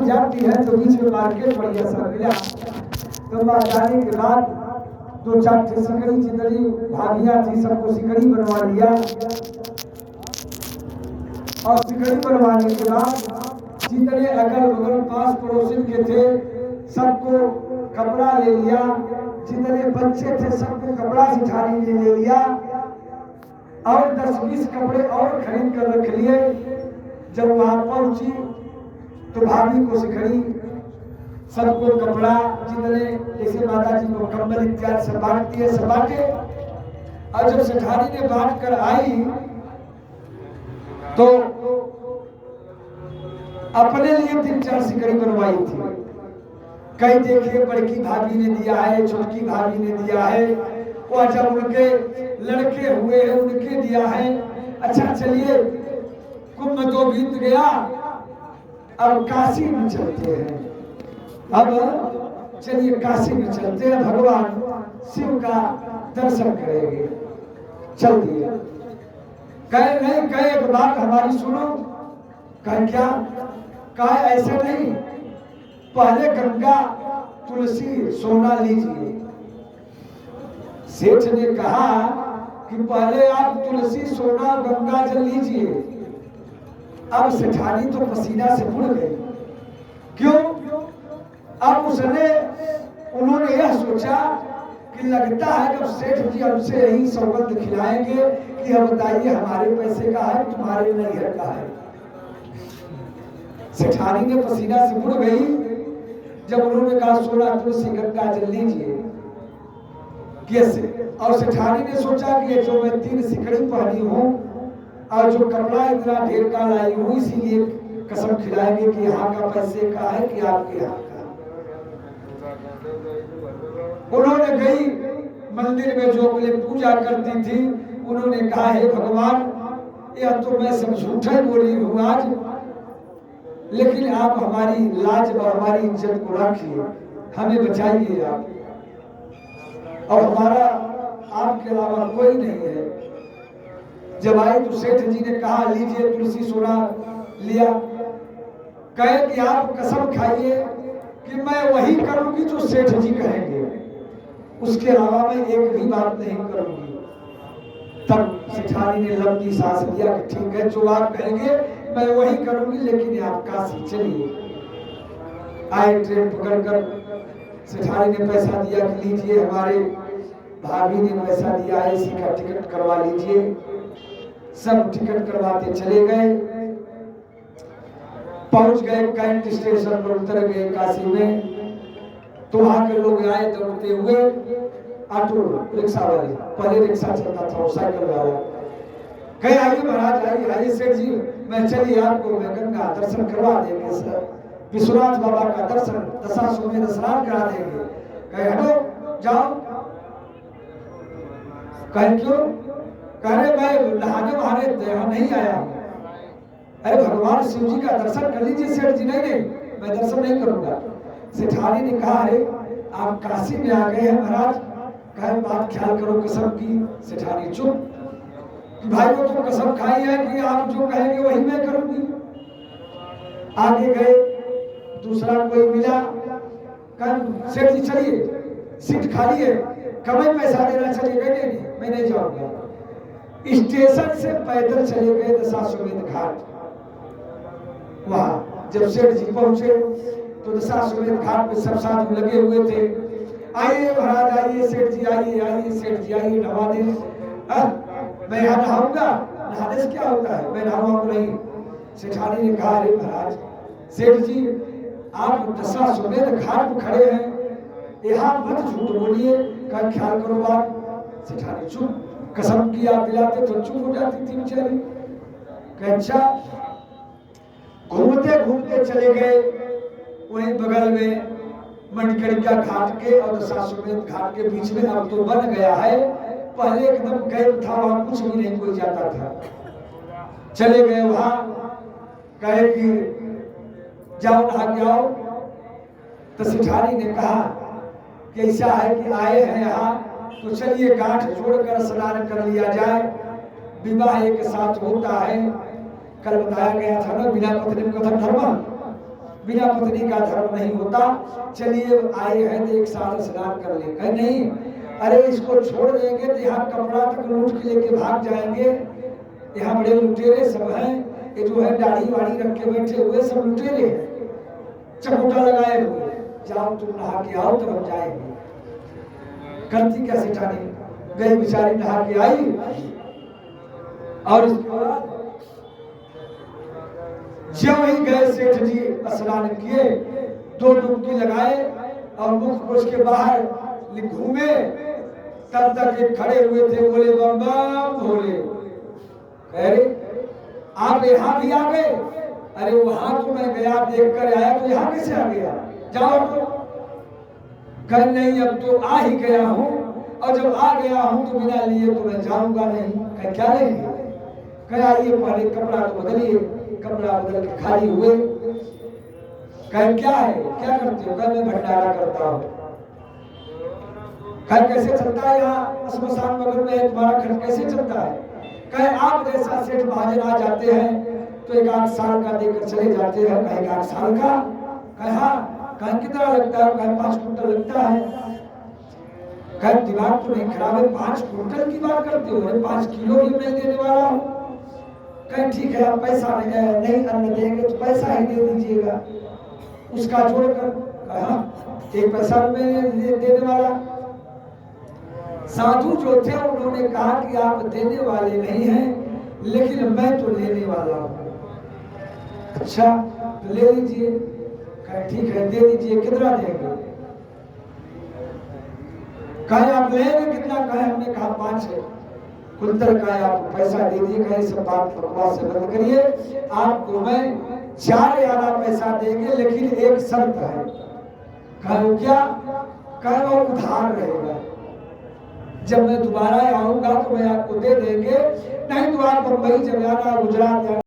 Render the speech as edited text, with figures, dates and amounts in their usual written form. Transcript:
जाती है तो बीच में मार्केट बढ़िया सा मिला। तो वहाँ जाने के बाद दो चार सिकड़ी चितड़ी भाभियाँ थी, सबको सिकड़ी बनवा लिया। और सिकड़ी बनवाने के बाद जितने अगल बगल पास पड़ोसी के थे सबको कपड़ा ले लिया, जितने बच्चे थे सबको कपड़ा सिठानी ने ले लिया और 10-20 कपड़े और खरीद कर रख लिए। जब वहां पहुंची तो भाभी को सिखड़ी सबको कपड़ा जितने जैसे माता जी को कंबल इत्यादि सब बांटती है सब बांटे। और जब सिठानी ने बांट कर आई तो अपने लिए 3-4 सिकड़ी बनवाई थी। कई देखिए बड़की भाभी ने दिया है, छोटकी भाभी ने दिया है, वो जब उनके लड़के हुए हैं उनके दिया है। अच्छा चलिए कुंभ तो बीत गया, अब काशी में चलते हैं। अब चलिए काशी में चलते हैं, भगवान शिव का दर्शन करेंगे। चल दिए। कहे नहीं, कहे एक बात हमारी सुनो। कहे क्या? कहा ऐसे नहीं, पहले गंगा तुलसी सोना लीजिए। सेठ ने कहा कि पहले आप तुलसी सोना गंगा जल लीजिए। अब सेठानी तो पसीना से बुड़ गई। क्यों? अब उन्होंने यह सोचा कि लगता है कि सेठ जी हमसे यही सौगंध खिलाएंगे कि हम बताइए हमारे पैसे का है तुम्हारे नैहर का है। सेठानी ने पसीना से बुड़ गई जब उन्होंने कहा सोना तुलसी गंगा जल लीजिए। कैसे? और सेठानी ने सोचा कि जो मैं 3 सिकड़ी पहनी हूँ और जो कपड़ा इतना ढेर का लाई हूँ इसीलिए कसम खिलाएंगे कि यहाँ का पैसे का है कि आपके यहाँ का। उन्होंने गई मंदिर में जो बोले पूजा करती थी, उन्होंने कहा हे भगवान यह तो मैं सब झूठा बोली हूँ आज, लेकिन आप हमारी लाज और हमारी इज्जत को रखिए, हमें बचाइए आप, और हमारा आपके अलावा कोई नहीं है। जब आए तो सेठ जी ने कहा लीजिए तुलसी सोना लिया। कहे कि आप कसम खाइए कि मैं वही करूंगी जो सेठ जी कहेंगे, उसके अलावा मैं एक भी बात नहीं करूंगी। तब सेठानी ने लंबी सांस लिया कि ठीक है जो आप कहेंगे मैं वही करूंगी, लेकिन आप काशी चलिए। आए ट्रेन पकड़कर, सेठानी ने पैसा दिया कि लीजिए, हमारे भाभी ने पैसा दिया है, इसी का टिकट करवा लीजिए। सब टिकट करवाते चले गए। पहुंच गए कैंट स्टेशन पर, उतर गए काशी में। तो वहां के लोग आए दौड़ते हुए, ऑटो रिक्शा वाले, पहले रिक्शा चलता था साइकिल वाला, कहे आइए महाराज आइए आइए सेठ जी, मैं चलिए आपको मैं गंगा दर्शन करवा देंगे सर, विश्वनाथ बाबा का दर्शन दशाश्वमेध स्नान करा देंगे। कहे हटो जाओ। कहे क्यों? कह रहे मैं नहाने वहाने नहीं आया हूँ। अरे भगवान शिव जी का दर्शन कर लीजिए सेठ जी। नहीं नहीं मैं दर्शन नहीं करूंगा। सेठानी ने कहा अरे आप काशी में आ गए हैं महाराज, कहे बात ख्याल करो कसम की। सेठानी चुप कि भाई वो तो कसम खाई है कि आप जो कहेंगे वही मैं करूंगी। आगे गए, दूसरा कोई मिला, कहा सेठ जी चलिए सीट खाली है, कभी पैसा देना, चलिए गए नहीं मैं नहीं जाऊंगा। स्टेशन से पैदल चले गए दशाश्वमेध घाट। वहां जब सेठ जी पहुंचे तो दशाश्वमेध घाट पे सब साधु लगे हुए थे। आइए महाराज आइए, सेठ जी आइए आइए, सेठ जी आइए नहा दे। मैं यहाँ नहाऊंगा, नहाने से क्या होता है, मैं नहाऊंगा नहीं। सेठानी ने कहा अरे महाराज सेठ जी आप दशाश्वमेध घाट पर खड़े हैं, यहाँ मत झूठ बोलिए, का ख्याल करो बात। सेठानी चुप, कसम की आप दिलाते तो चुप हो जाती थी बेचारी। अच्छा घूमते घूमते चले गए, वहीं बगल में मणिकर्णिका घाट के और दशाश्वमेध घाट के बीच में अब तो बन गया है, पहले एकदम गैप था, वहां कुछ भी नहीं कोई जाता था। चले गए वहां, कहे कि जाओ नहा के आओ। तो सेठानी ने कहा कि ऐसा है कि आए हैं यहाँ तो चलिए गांठ जोड़कर स्नान कर लिया जाए, विवाह एक साथ होता है। कल बताया गया था ना बिना पत्नी कथम धर्म, बिना पत्नी का धर्म नहीं होता, चलिए आए हैं तो एक साथ स्नान कर ले। कहे नहीं, अरे इसको छोड़ देंगे तो यहाँ कपड़ा तक लूट के लेके भाग जाएंगे, यहाँ बड़े लुटेरे सब हैं, ये जो है दाढ़ी वाड़ी रख के बैठे हुए सब लुटेरे हैं, चकोटा लगाए हुए, जाओ तुम नहा के आओ तब हम जाएंगे। करती क्या सेठानी, गई बेचारी नहा के आई और उसके बाद जब ही गए सेठ जी स्नान किए, 2 डुबकी लगाए और मुख पोछ के बाहर घूमे, तब तक एक खड़े हुए थे, बोले बम बम भोले। कह रहे आप यहाँ भी आ गए? अरे वहां तो मैं गया देख कर आया, तो यहाँ कैसे आ गया? जाओ तो। कह नहीं, अब तो आ ही गया हूँ, और जब आ गया हूँ तो बिना लिए तो मैं जाऊंगा नहीं। कह क्या लेंगे? कह आइए पहले कपड़ा तो बदलिए। कपड़ा बदल के खाली हुए। कह क्या है, क्या करते हो? कह मैं भंडारा करता हूँ। कह कैसे चलता है यहाँ श्मशान मगर में तुम्हारा खर्च कैसे चलता है? कह आप जैसा सेठ महाजन आ जाते हैं तो 1-8 साल का देकर चले जाते हैं। कहे 1-8 साल का? कहा कह कितना लगता है? कहे 5 कुंटल लगता है। कहे दिमाग तो नहीं खराब है, 5 कुंटल की बात करते हो? 5 किलो भी मैं देने वाला हूँ। कहे ठीक है, आप पैसा नहीं अन्न देंगे तो पैसा ही दे दीजिएगा, उसका जोड़कर। कहा 1 पैसा मैं देने वाला। साधु जो थे उन्होंने कहा कि आप देने वाले नहीं हैं, लेकिन मैं तो लेने वाला हूँ। अच्छा तो ले लीजिए। कहे ठीक है दे दीजिए। कितना देंगे? कहे आप लेंगे कितना? कहे हमने कहा 5 है। कुंतल का आप पैसा दे दिए। कहे सब बात बकवास से बंद करिए, आपको मैं 4 आना पैसा देंगे, लेकिन एक शर्त है। कहे क्या? कहे वो उधार रहेगा, जब मैं दोबारा आऊंगा तो मैं आपको दे देंगे, नहीं तो आप बम्बई चले जाना, गुजरात जाना।